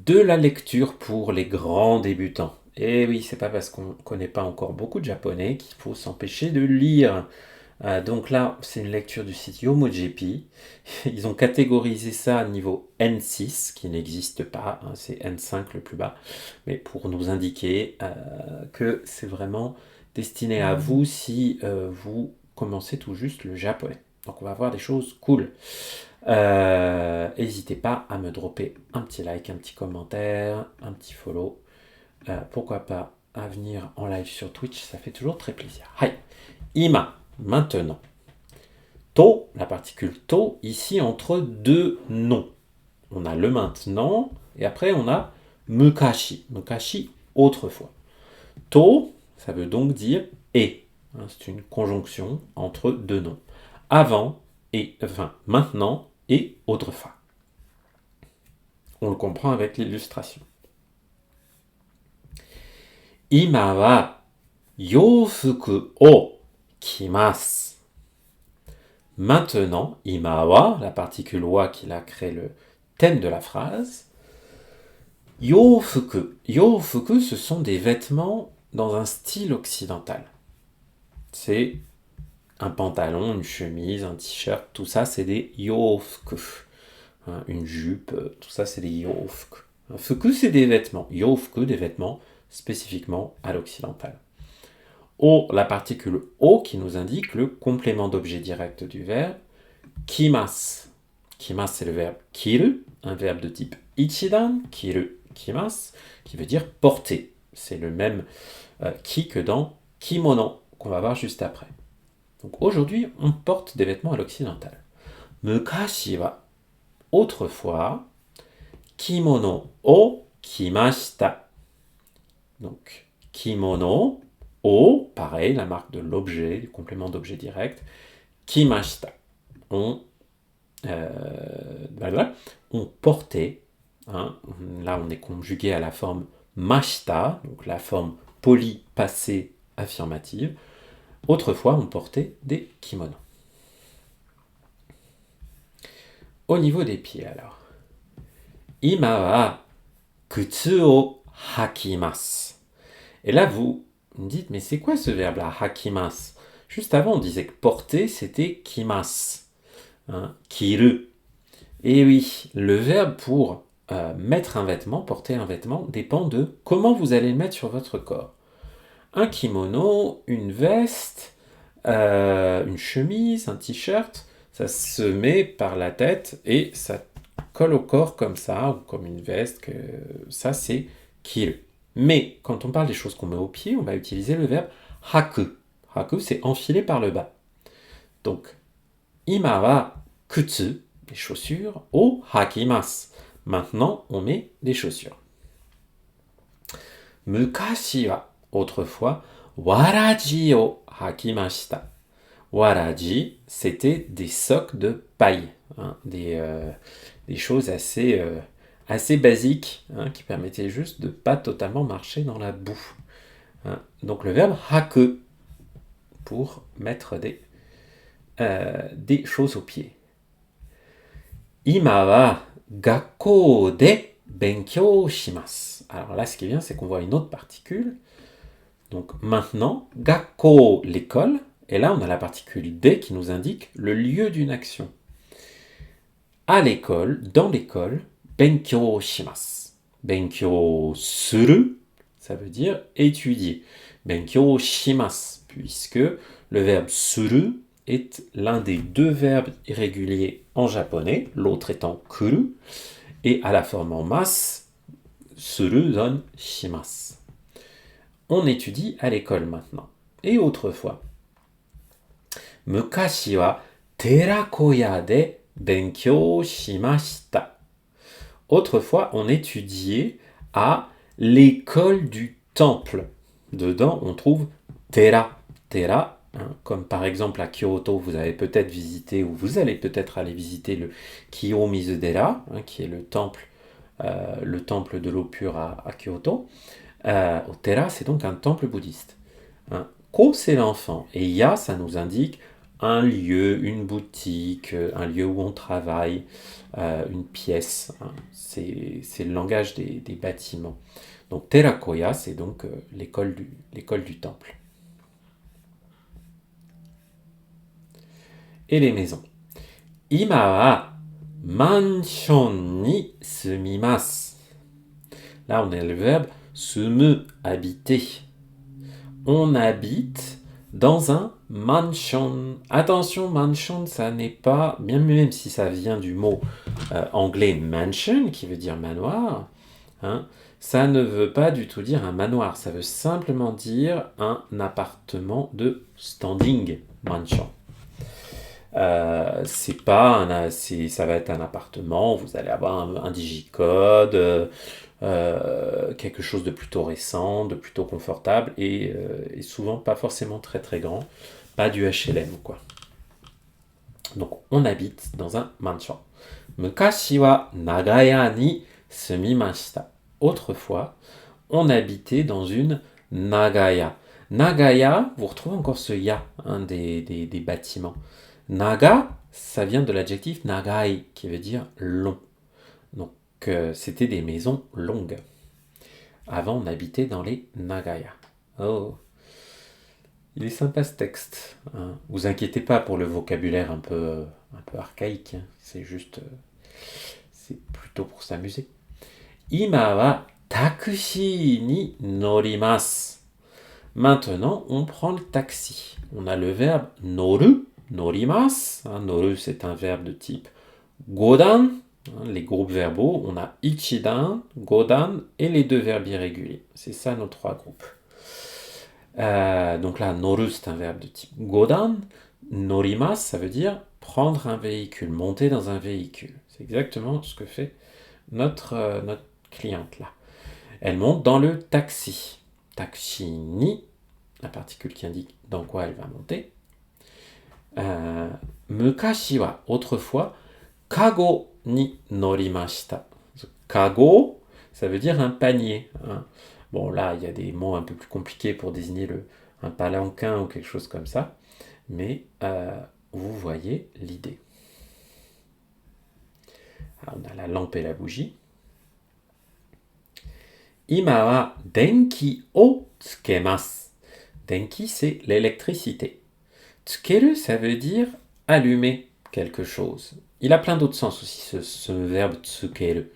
De la lecture pour les grands débutants. Et oui, c'est pas parce qu'on ne connaît pas encore beaucoup de japonais qu'il faut s'empêcher de lire. Donc là, c'est une lecture du site Yomojepi. Ils ont catégorisé ça à niveau N6, qui n'existe pas, hein, c'est N5 le plus bas, mais pour nous indiquer que c'est vraiment destiné à vous si vous commencez tout juste le japonais. Donc on va voir des choses cool. N'hésitez pas à me dropper un petit like, un petit commentaire, un petit follow. Pourquoi pas à venir en live sur Twitch, ça fait toujours très plaisir. Hai, ima, maintenant. To, la particule to, ici entre deux noms. On a le maintenant, et après on a mukashi. Mukashi, autrefois. To, ça veut donc dire et. C'est une conjonction entre deux noms. Avant et, enfin, maintenant et autrefois. On le comprend avec l'illustration. Ima wa youfuku o kimasu. Maintenant, ima wa, la particule wa qui a créé le thème de la phrase. Youfuku. Youfuku, ce sont des vêtements dans un style occidental. C'est un pantalon, une chemise, un t-shirt, tout ça, c'est des yofuku. Une jupe, tout ça, c'est des yofuku. Fuku, c'est des vêtements. Yofuku, des vêtements spécifiquement à l'occidental. O, la particule O qui nous indique le complément d'objet direct du verbe kimasu. Kimasu, c'est le verbe kiru, un verbe de type ichidan, kiru, kimasu, qui veut dire porter. C'est le même ki que dans kimono, qu'on va voir juste après. Donc aujourd'hui, on porte des vêtements à l'occidental. Mukashi wa, autrefois, kimono o kimashita. Donc, kimono o, pareil, la marque de l'objet, du complément d'objet direct, kimashita. On portait, là on est conjugué à la forme mashita, donc la forme polie passée affirmative. Autrefois, on portait des kimonos. Au niveau des pieds, alors. Ima wa kutsu o hakimasu. Et là, vous me dites, mais c'est quoi ce verbe-là, hakimasu? Juste avant, on disait que porter, c'était kimasu. Kiru. Et oui, le verbe pour mettre un vêtement, porter un vêtement, dépend de comment vous allez le mettre sur votre corps. Un kimono, une veste, une chemise, un t-shirt, ça se met par la tête et ça colle au corps comme ça, ou comme une veste, ça c'est kiru. Mais quand on parle des choses qu'on met au pied, on va utiliser le verbe haku. Haku, c'est enfiler par le bas. Donc, ima wa kutsu, les chaussures, o hakimasu. Maintenant, on met des chaussures. Mukashi wa, autrefois, waraji o hakimashita. Waraji, c'était des socks de paille, des choses assez basiques qui permettaient juste de ne pas totalement marcher dans la boue. Donc le verbe haku pour mettre des choses aux pieds. Ima wa gakkou de benkyou shimasu. Alors là, ce qui est bien, c'est qu'on voit une autre particule. Donc maintenant, gakkou, l'école. Et là, on a la particule de qui nous indique le lieu d'une action. À l'école, dans l'école, benkyou shimasu. Benkyou suru, ça veut dire étudier. Benkyou shimasu, puisque le verbe suru est l'un des deux verbes irréguliers en japonais, l'autre étant kuru, et à la forme en mas, suru donne shimasu. On étudie à l'école maintenant. Et autrefois, mukashi wa terakoya de benkyou shimashita. Autrefois, on étudiait à l'école du temple. Dedans, on trouve tera. Tera, comme par exemple à Kyoto, vous avez peut-être visité, ou vous allez peut-être aller visiter le Kiyomizu-dera, qui est le temple de l'eau pure à Kyoto. Au Tera, c'est donc un temple bouddhiste. Ko, c'est l'enfant. Et Ya, ça nous indique un lieu, une boutique, un lieu où on travaille, une pièce. Hein. C'est le langage des bâtiments. Donc Terakoya, c'est donc l'école du temple. Et les maisons. Ima wa manshon ni sumimasu. Là, on a le verbe sumu, habiter. On habite dans un mansion. Attention, mansion, ça n'est pas, bien même si ça vient du mot anglais mansion, qui veut dire manoir, hein, ça ne veut pas du tout dire un manoir. Ça veut simplement dire un appartement de standing, mansion. C'est pas ça va être un appartement, vous allez avoir un digicode, quelque chose de plutôt récent, de plutôt confortable et souvent pas forcément très très grand, pas du HLM quoi. Donc on habite dans un mansion. Mukashi wa nagaya ni sumimashita. Autrefois, on habitait dans une nagaya. Nagaya, vous retrouvez encore ce ya hein, des bâtiments. Naga, ça vient de l'adjectif nagai, qui veut dire long. Donc, c'était des maisons longues. Avant, on habitait dans les nagaya. Oh, il est sympa ce texte. Hein. Vous inquiétez pas pour le vocabulaire un peu archaïque. Hein. C'est juste, c'est plutôt pour s'amuser. Ima wa takushi ni norimasu. Maintenant, on prend le taxi. On a le verbe noru, norimasu. Hein, noru, c'est un verbe de type godan. Hein, les groupes verbaux, on a ichidan, godan et les deux verbes irréguliers. C'est ça nos trois groupes. Donc là, noru, c'est un verbe de type godan. Norimasu, ça veut dire prendre un véhicule, monter dans un véhicule. C'est exactement ce que fait notre cliente là. Elle monte dans le taxi. Taxi ni, la particule qui indique dans quoi elle va monter. Mukashi wa, autrefois, kago ni norimashita. Kago, ça veut dire un panier. Hein. Bon, là, il y a des mots un peu plus compliqués pour désigner un palanquin ou quelque chose comme ça. Mais vous voyez l'idée. Alors, on a la lampe et la bougie. Ima wa denki o tsukemasu. Denki, c'est l'électricité. Tsukeru, ça veut dire allumer quelque chose. Il a plein d'autres sens aussi, ce verbe tsukeru.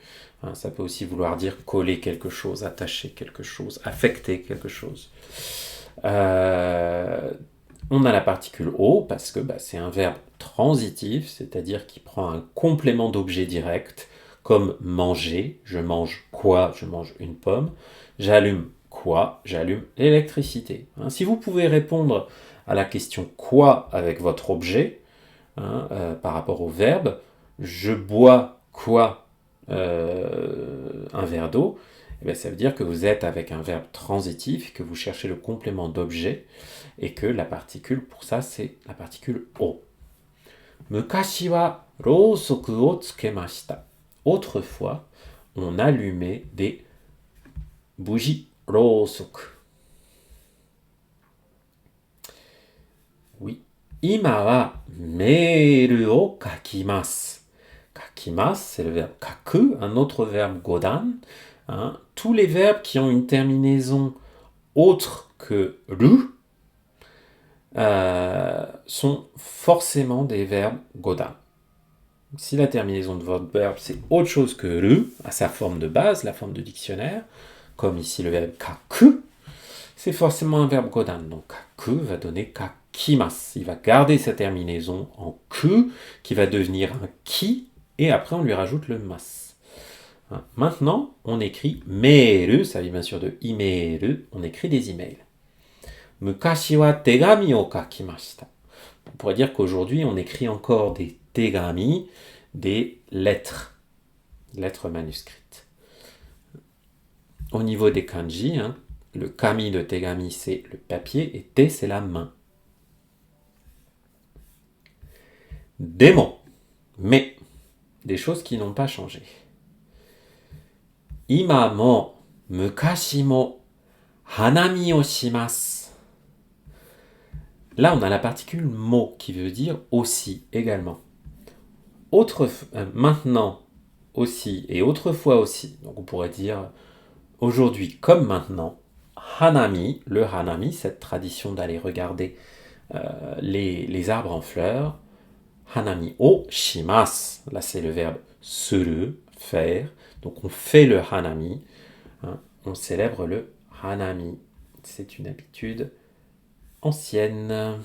Hein, ça peut aussi vouloir dire coller quelque chose, attacher quelque chose, affecter quelque chose. On a la particule o parce que c'est un verbe transitif, c'est-à-dire qui prend un complément d'objet direct, comme manger, je mange quoi, je mange une pomme, j'allume quoi, j'allume l'électricité. Hein, si vous pouvez répondre à la question quoi avec votre objet, hein, par rapport au verbe, je bois quoi un verre d'eau, eh bien, ça veut dire que vous êtes avec un verbe transitif, que vous cherchez le complément d'objet, et que la particule, pour ça, c'est la particule o. Mukashi wa rousoku o tsukemashita. Autrefois, on allumait des bougies rousoku. Oui. Ima wa meiru o kakimasu. Kakimasu, c'est le verbe kaku, un autre verbe godan. Hein. Tous les verbes qui ont une terminaison autre que ru sont forcément des verbes godan. Si la terminaison de votre verbe c'est autre chose que ru, à sa forme de base, la forme de dictionnaire, comme ici le verbe kaku, c'est forcément un verbe godan. Donc kaku va donner kakimasu. Il va garder sa terminaison en ku, qui va devenir un ki, et après on lui rajoute le mas. Hein. Maintenant, on écrit meiru, ça vient bien sûr de imeiru, on écrit des emails. Mukashi wa tegami o kakimashita. On pourrait dire qu'aujourd'hui, on écrit encore des tegami, des lettres manuscrites. Au niveau des kanji, hein, le kami de tegami, c'est le papier, et te, c'est la main. Demo, mais, des choses qui n'ont pas changé. Ima mo, mukashi mo, hanami o shimasu. Là, on a la particule mo qui veut dire aussi, également. Maintenant aussi et autrefois aussi. Donc on pourrait dire aujourd'hui comme maintenant. Hanami, le hanami, cette tradition d'aller regarder les arbres en fleurs. Hanami o shimasu. Là, c'est le verbe suru, faire. Donc on fait le hanami. Hein, on célèbre le hanami. C'est une habitude ancienne.